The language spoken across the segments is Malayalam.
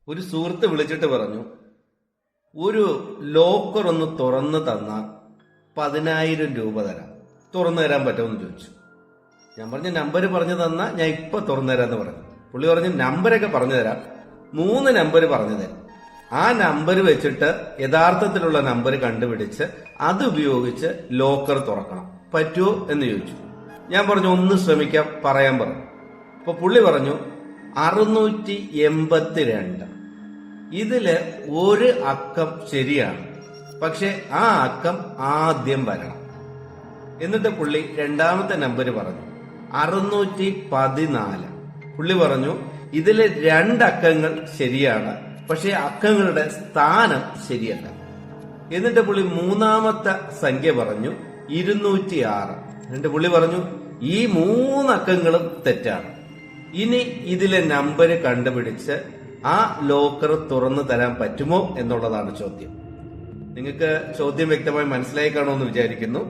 ഒരു സുഹൃത്ത് വിളിച്ചിട്ട് പറഞ്ഞു, ഒരു ലോക്കർ ഒന്ന് തുറന്നു തന്നാൽ 10,000 രൂപ തരാം, തുറന്നു തരാൻ പറ്റുമെന്ന് ചോദിച്ചു. ഞാൻ പറഞ്ഞ നമ്പർ പറഞ്ഞു തന്നാൽ ഞാൻ ഇപ്പൊ തുറന്നു തരാന്ന് പറഞ്ഞു. പുള്ളി പറഞ്ഞു നമ്പരൊക്കെ പറഞ്ഞു തരാം, 3 നമ്പർ പറഞ്ഞു തരാം. ആ നമ്പർ വെച്ചിട്ട് യഥാർത്ഥത്തിലുള്ള നമ്പർ കണ്ടുപിടിച്ച് അത് ഉപയോഗിച്ച് ലോക്കർ തുറക്കണം, പറ്റുമോ എന്ന് ചോദിച്ചു. ഞാൻ പറഞ്ഞു ഒന്ന് ശ്രമിക്കാം, പറയാൻ പറഞ്ഞു. അപ്പൊ പുള്ളി പറഞ്ഞു 682. ഇതില് ഒരു അക്കം ശരിയാണ്, പക്ഷെ ആ അക്കം ആദ്യം വരണം. എന്നിട്ട് പുള്ളി രണ്ടാമത്തെ നമ്പർ പറഞ്ഞു 614. പുള്ളി പറഞ്ഞു ഇതില് 2 അക്കങ്ങൾ ശരിയാണ്, പക്ഷെ അക്കങ്ങളുടെ സ്ഥാനം ശരിയല്ല. എന്നിട്ട് പുള്ളി മൂന്നാമത്തെ സംഖ്യ പറഞ്ഞു 206. എന്നിട്ട് പുള്ളി പറഞ്ഞു ഈ 3 അക്കങ്ങളും തെറ്റാണ്. ഇനി ഇതിലെ നമ്പർ കണ്ടുപിടിച്ച് ആ ലോക്കർ തുറന്നു തരാൻ പറ്റുമോ എന്നുള്ളതാണ് ചോദ്യം. നിങ്ങൾക്ക് ചോദ്യം വ്യക്തമായി മനസ്സിലായി കാണുമെന്ന് വിചാരിക്കുന്നു.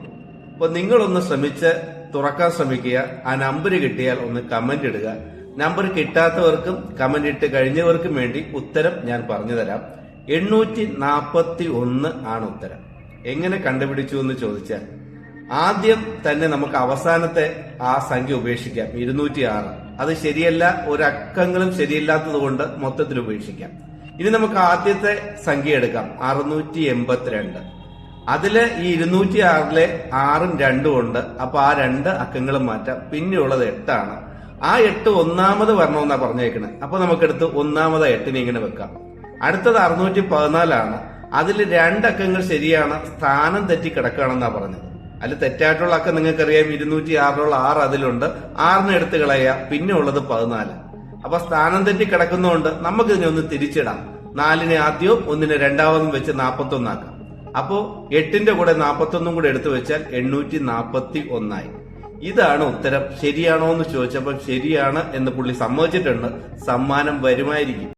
അപ്പൊ നിങ്ങളൊന്ന് ശ്രമിച്ച് തുറക്കാൻ ശ്രമിക്കുക. ആ നമ്പർ കിട്ടിയാൽ ഒന്ന് കമന്റ് ഇടുക. നമ്പർ കിട്ടാത്തവർക്കും കമന്റ് ഇട്ട് കഴിഞ്ഞവർക്കും വേണ്ടി ഉത്തരം ഞാൻ പറഞ്ഞു തരാം. 841 ആണ് ഉത്തരം. എങ്ങനെ കണ്ടുപിടിച്ചു എന്ന് ചോദിച്ചാൽ ആദ്യം തന്നെ നമുക്ക് അവസാനത്തെ ആ സംഖ്യ ഉപേക്ഷിക്കാം, 206. അത് ശരിയല്ല, ഒരക്കങ്ങളും ശരിയല്ലാത്തത് കൊണ്ട് മൊത്തത്തിൽ ഉപേക്ഷിക്കാം. ഇനി നമുക്ക് ആദ്യത്തെ സംഖ്യ എടുക്കാം, 682. അതില് ഈ 206-ലെ 6ഉം 2ഉം ഉണ്ട്. അപ്പൊ ആ 2 അക്കങ്ങളും മാറ്റാം. പിന്നെയുള്ളത് 8 ആണ്. ആ 8 ഒന്നാമത് വരണമെന്നാ പറഞ്ഞേക്കണേ. അപ്പൊ നമുക്കെടുത്ത് ഒന്നാമത് 8നെ ഇങ്ങനെ വെക്കാം. അടുത്തത് 614 ആണ്. അതിൽ 2 അക്കങ്ങൾ ശരിയാണ്, സ്ഥാനം തെറ്റി കിടക്കുകയാണെന്നാ പറഞ്ഞത്. അതിൽ തെറ്റായിട്ടുള്ള അക്കം നിങ്ങൾക്കറിയാം, 206-ലുള്ള 6 അതിലുണ്ട്. 6നെ എടുത്ത് കളയുക, പിന്നെ ഉള്ളത് 14. അപ്പൊ സ്ഥാനം തെറ്റി കിടക്കുന്നതുകൊണ്ട് നമുക്ക് ഇതിനെ ഒന്ന് തിരിച്ചിടാം. 4നെ ആദ്യവും 1നെ രണ്ടാമതും വെച്ച് 41 ആക്കാം. അപ്പോ 8ന്റെ കൂടെ 41 കൂടെ എടുത്തു വെച്ചാൽ 841 ഇതാണ് ഉത്തരം. ശരിയാണോ എന്ന് ചോദിച്ചപ്പോൾ ശരിയാണ് എന്ന് പുള്ളി സമ്മതിച്ചിട്ടുണ്ട്. സമ്മാനം വരുമായിരിക്കും.